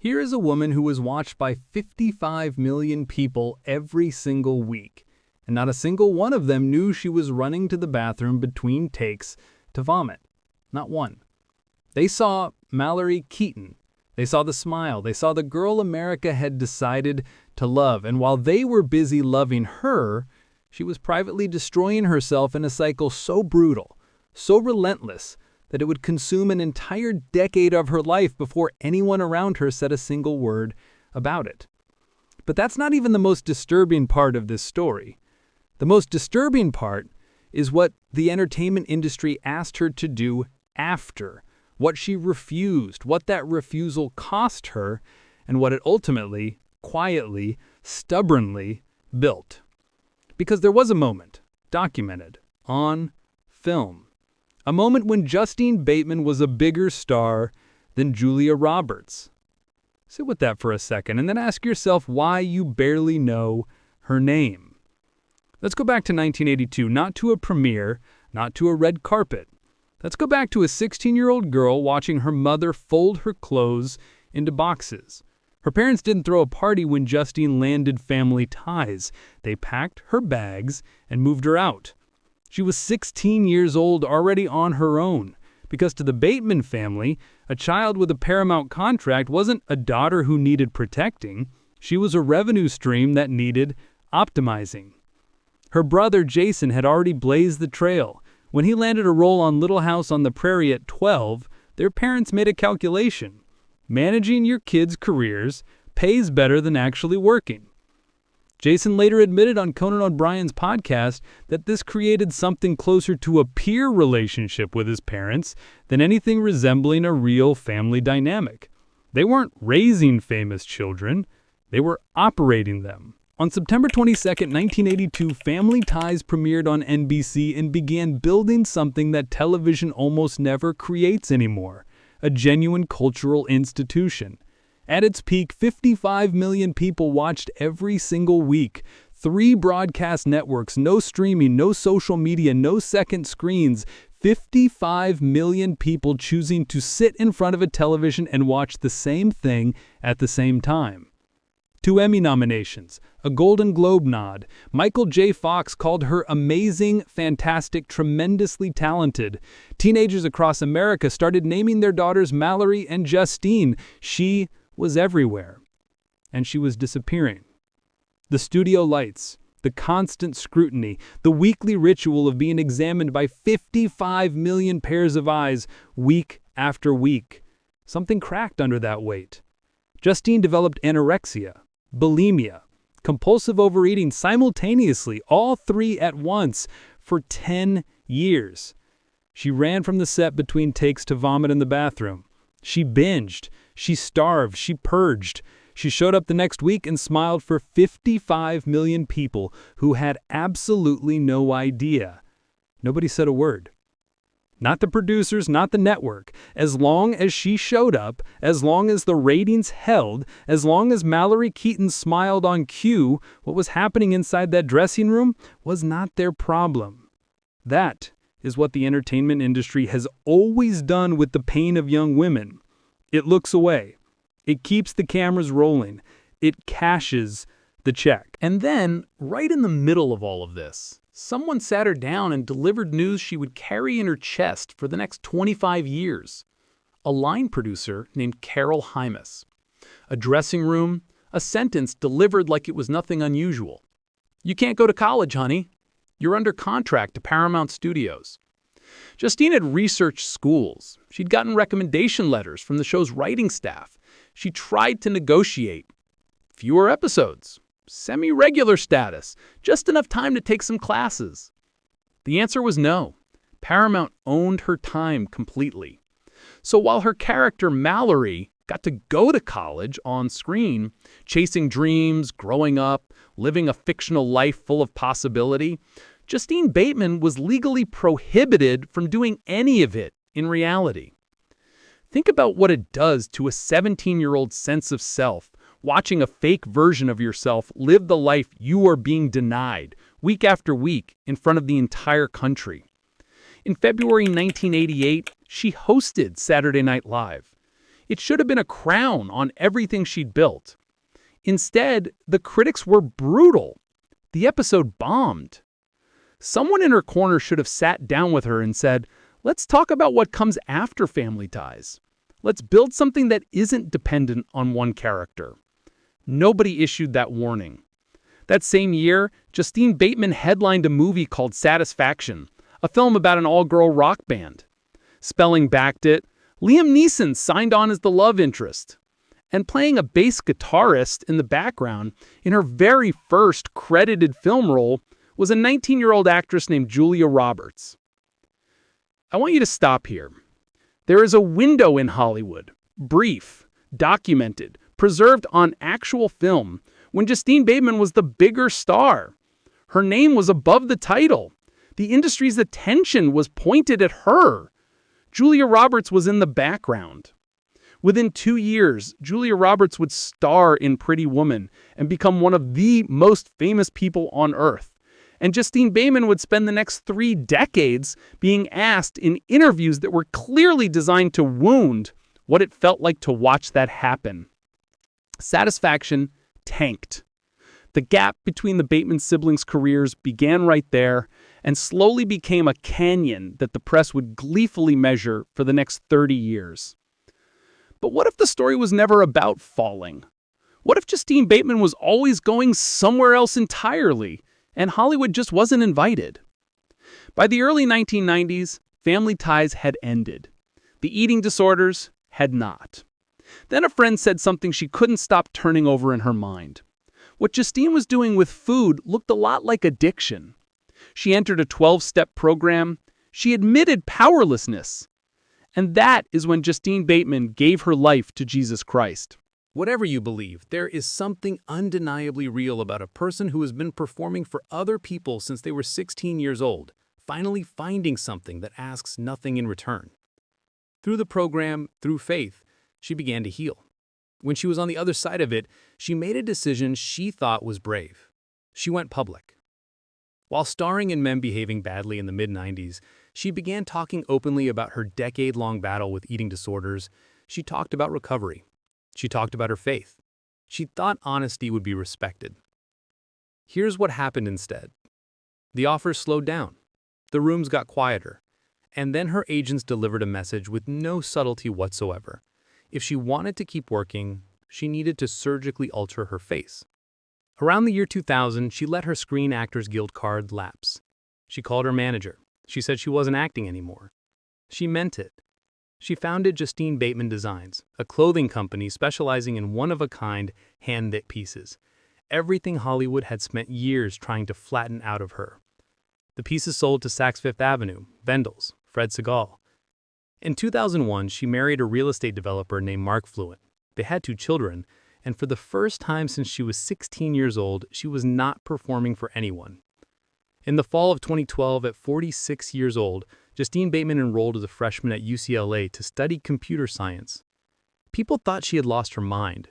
Here is a woman who was watched by 55 million people every single week, and not a single one of them knew she was running to the bathroom between takes to vomit. Not one. They saw Mallory Keaton. They saw the smile. They saw the girl America had decided to love, and while they were busy loving her, she was privately destroying herself in a cycle so brutal, so relentless, that it would consume an entire decade of her life before anyone around her said a single word about it. But that's not even the most disturbing part of this story. The most disturbing part is what the entertainment industry asked her to do after, what she refused, what that refusal cost her, and what it ultimately, quietly, stubbornly built. Because there was a moment, documented, on film. A moment when Justine Bateman was a bigger star than Julia Roberts. Sit with that for a second and then ask yourself why you barely know her name. Let's go back to 1982, not to a premiere, not to a red carpet. Let's go back to a 16-year-old girl watching her mother fold her clothes into boxes. Her parents didn't throw a party when Justine landed Family Ties. They packed her bags and moved her out. She was 16 years old, already on her own, because to the Bateman family, a child with a Paramount contract wasn't a daughter who needed protecting. She was a revenue stream that needed optimizing. Her brother Jason had already blazed the trail. When he landed a role on Little House on the Prairie at 12, their parents made a calculation. Managing your kids' careers pays better than actually working. Jason later admitted on Conan O'Brien's podcast that this created something closer to a peer relationship with his parents than anything resembling a real family dynamic. They weren't raising famous children, they were operating them. On September 22, 1982, Family Ties premiered on NBC and began building something that television almost never creates anymore, a genuine cultural institution. At its peak, 55 million people watched every single week. 3 broadcast networks, no streaming, no social media, no second screens. 55 million people choosing to sit in front of a television and watch the same thing at the same time. 2 Emmy nominations, a Golden Globe nod. Michael J. Fox called her amazing, fantastic, tremendously talented. Teenagers across America started naming their daughters Mallory and Justine. She was everywhere, and she was disappearing. The studio lights, the constant scrutiny, the weekly ritual of being examined by 55 million pairs of eyes week after week. Something cracked under that weight. Justine developed anorexia, bulimia, compulsive overeating simultaneously, all 3 at once, for 10 years. She ran from the set between takes to vomit in the bathroom. She binged, she starved, she purged. She showed up the next week and smiled for 55 million people who had absolutely no idea. Nobody said a word. Not the producers, not the network. As long as she showed up, as long as the ratings held, as long as Mallory Keaton smiled on cue, what was happening inside that dressing room was not their problem. That is what the entertainment industry has always done with the pain of young women. It looks away. It keeps the cameras rolling. It cashes the check. And then, right in the middle of all of this, someone sat her down and delivered news she would carry in her chest for the next 25 years. A line producer named Carol Hymas. A dressing room, a sentence delivered like it was nothing unusual. "You can't go to college, honey. You're under contract to Paramount Studios." Justine had researched schools. She'd gotten recommendation letters from the show's writing staff. She tried to negotiate fewer episodes, semi-regular status, just enough time to take some classes. The answer was no. Paramount owned her time completely. So while her character Mallory got to go to college on screen, chasing dreams, growing up, living a fictional life full of possibility, Justine Bateman was legally prohibited from doing any of it in reality. Think about what it does to a 17-year-old sense of self, watching a fake version of yourself live the life you are being denied week after week in front of the entire country. In February 1988, she hosted Saturday Night Live. It should have been a crown on everything she'd built. Instead, the critics were brutal. The episode bombed. Someone in her corner should have sat down with her and said, "Let's talk about what comes after Family Ties. Let's build something that isn't dependent on one character." Nobody issued that warning. That same year, Justine Bateman headlined a movie called Satisfaction, a film about an all-girl rock band. Spelling backed it. Liam Neeson signed on as the love interest. And playing a bass guitarist in the background in her very first credited film role was a 19-year-old actress named Julia Roberts. I want you to stop here. There is a window in Hollywood, brief, documented, preserved on actual film, when Justine Bateman was the bigger star. Her name was above the title. The industry's attention was pointed at her. Julia Roberts was in the background. Within 2 years, Julia Roberts would star in Pretty Woman and become one of the most famous people on earth. And Justine Bateman would spend the next 3 decades being asked in interviews that were clearly designed to wound what it felt like to watch that happen. Satisfaction tanked. The gap between the Bateman siblings' careers began right there and slowly became a canyon that the press would gleefully measure for the next 30 years. But what if the story was never about falling? What if Justine Bateman was always going somewhere else entirely, and Hollywood just wasn't invited? By the early 1990s, Family Ties had ended. The eating disorders had not. Then a friend said something she couldn't stop turning over in her mind. What Justine was doing with food looked a lot like addiction. She entered a 12-step program. She admitted powerlessness. And that is when Justine Bateman gave her life to Jesus Christ. Whatever you believe, there is something undeniably real about a person who has been performing for other people since they were 16 years old, finally finding something that asks nothing in return. Through the program, through faith, she began to heal. When she was on the other side of it, she made a decision she thought was brave. She went public. While starring in Men Behaving Badly in the mid-90s, she began talking openly about her decade-long battle with eating disorders. She talked about recovery. She talked about her faith. She thought honesty would be respected. Here's what happened instead. The offers slowed down. The rooms got quieter. And then her agents delivered a message with no subtlety whatsoever. If she wanted to keep working, she needed to surgically alter her face. Around the year 2000, she let her Screen Actors Guild card lapse. She called her manager. She said she wasn't acting anymore. She meant it. She founded Justine Bateman Designs, a clothing company specializing in one-of-a-kind, hand-knit pieces. Everything Hollywood had spent years trying to flatten out of her. The pieces sold to Saks Fifth Avenue, Vendels, Fred Segal. In 2001, she married a real estate developer named Mark Fluent. They had 2 children, and for the first time since she was 16 years old, she was not performing for anyone. In the fall of 2012, at 46 years old, Justine Bateman enrolled as a freshman at UCLA to study computer science. People thought she had lost her mind.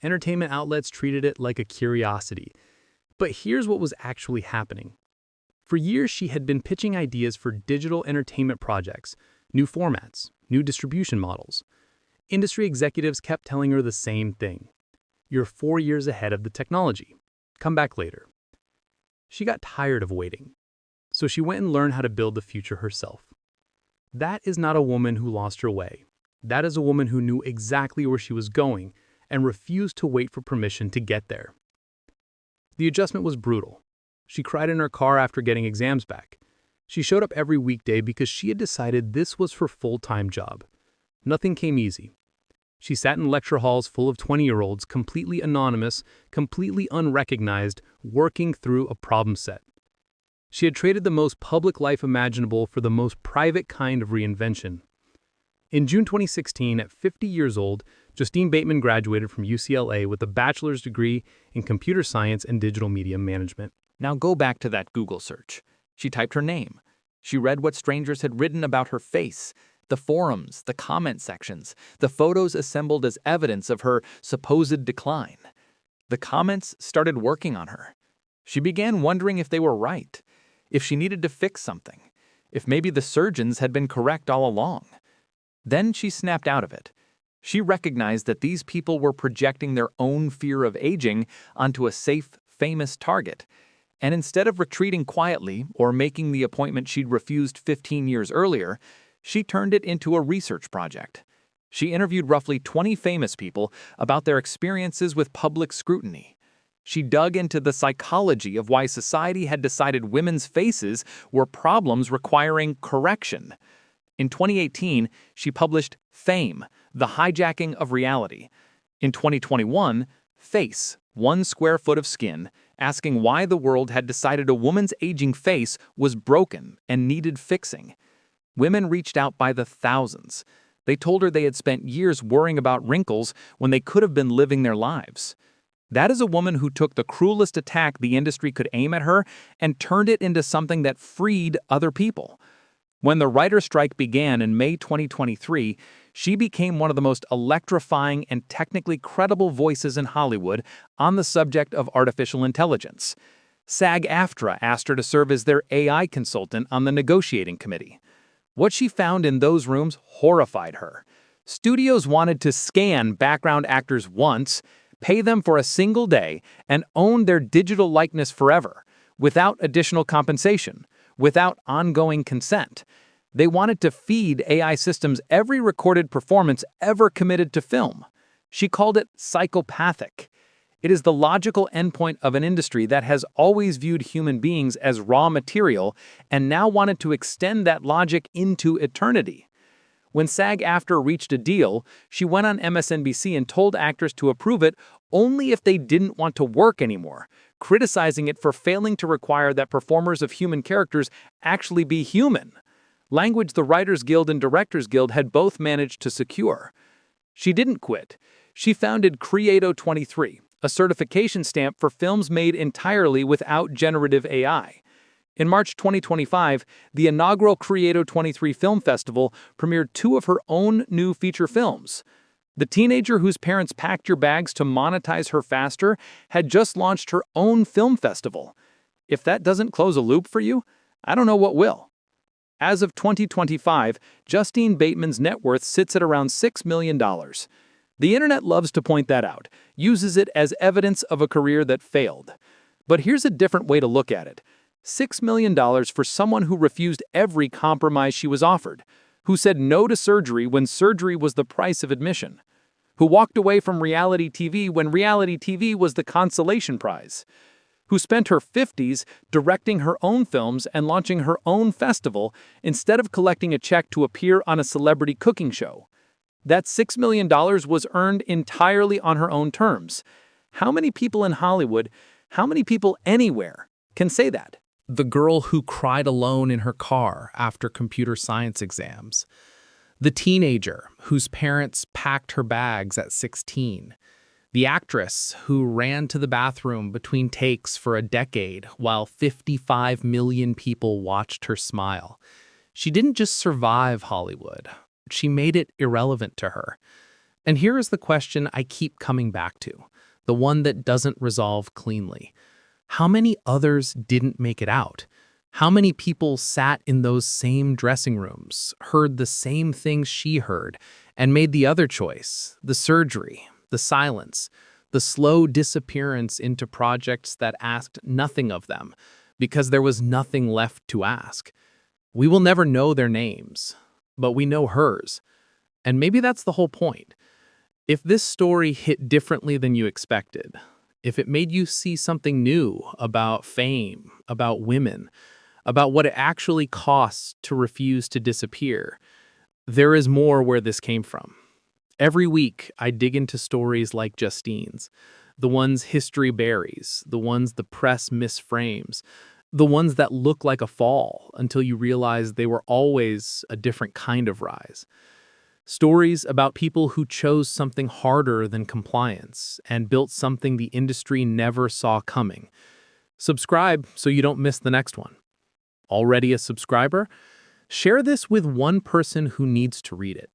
Entertainment outlets treated it like a curiosity. But here's what was actually happening. For years, she had been pitching ideas for digital entertainment projects, new formats, new distribution models. Industry executives kept telling her the same thing. You're 4 years ahead of the technology. Come back later. She got tired of waiting. So she went and learned how to build the future herself. That is not a woman who lost her way. That is a woman who knew exactly where she was going and refused to wait for permission to get there. The adjustment was brutal. She cried in her car after getting exams back. She showed up every weekday because she had decided this was her full-time job. Nothing came easy. She sat in lecture halls full of 20-year-olds, completely anonymous, completely unrecognized, working through a problem set. She had traded the most public life imaginable for the most private kind of reinvention. In June 2016, at 50 years old, Justine Bateman graduated from UCLA with a bachelor's degree in computer science and digital media management. Now go back to that Google search. She typed her name. She read what strangers had written about her face, the forums, the comment sections, the photos assembled as evidence of her supposed decline. The comments started working on her. She began wondering if they were right, if she needed to fix something, if maybe the surgeons had been correct all along. Then she snapped out of it. She recognized that these people were projecting their own fear of aging onto a safe, famous target. And instead of retreating quietly or making the appointment she'd refused 15 years earlier, she turned it into a research project. She interviewed roughly 20 famous people about their experiences with public scrutiny. She dug into the psychology of why society had decided women's faces were problems requiring correction. In 2018, she published Fame, The Hijacking of Reality. In 2021, Face, 1 Square Foot of Skin, asking why the world had decided a woman's aging face was broken and needed fixing. Women reached out by the thousands. They told her they had spent years worrying about wrinkles when they could have been living their lives. That is a woman who took the cruelest attack the industry could aim at her and turned it into something that freed other people. When the writer's strike began in May 2023, she became one of the most electrifying and technically credible voices in Hollywood on the subject of artificial intelligence. SAGAFTRA asked her to serve as their AI consultant on the negotiating committee. What she found in those rooms horrified her. Studios wanted to scan background actors once, pay them for a single day, and own their digital likeness forever, without additional compensation, without ongoing consent. They wanted to feed AI systems every recorded performance ever committed to film. She called it psychopathic. It is the logical endpoint of an industry that has always viewed human beings as raw material and now wanted to extend that logic into eternity. When SAG-AFTRA reached a deal, she went on MSNBC and told actors to approve it only if they didn't want to work anymore, criticizing it for failing to require that performers of human characters actually be human. Language the Writers Guild and Directors Guild had both managed to secure. She didn't quit. She founded Creato23, a certification stamp for films made entirely without generative AI. In March 2025, the inaugural Creato23 Film Festival premiered 2 of her own new feature films. The teenager whose parents packed your bags to monetize her faster had just launched her own film festival. If that doesn't close a loop for you, I don't know what will. As of 2025, Justine Bateman's net worth sits at around $6 million. The internet loves to point that out, uses it as evidence of a career that failed. But here's a different way to look at it. $6 million for someone who refused every compromise she was offered, who said no to surgery when surgery was the price of admission, who walked away from reality TV when reality TV was the consolation prize, who spent her 50s directing her own films and launching her own festival instead of collecting a check to appear on a celebrity cooking show. That $6 million was earned entirely on her own terms. How many people in Hollywood, how many people anywhere, can say that? The girl who cried alone in her car after computer science exams. The teenager whose parents packed her bags at 16. The actress who ran to the bathroom between takes for a decade while 55 million people watched her smile. She didn't just survive Hollywood. She made it irrelevant to her. And here is the question I keep coming back to, the one that doesn't resolve cleanly. How many others didn't make it out? How many people sat in those same dressing rooms, heard the same things she heard, and made the other choice, the surgery, the silence, the slow disappearance into projects that asked nothing of them because there was nothing left to ask? We will never know their names, but we know hers. And maybe that's the whole point. If this story hit differently than you expected, if it made you see something new about fame, about women, about what it actually costs to refuse to disappear, there is more where this came from. Every week, I dig into stories like Justine's, the ones history buries, the ones the press misframes, the ones that look like a fall until you realize they were always a different kind of rise. Stories about people who chose something harder than compliance and built something the industry never saw coming. Subscribe so you don't miss the next one. Already a subscriber? Share this with one person who needs to read it.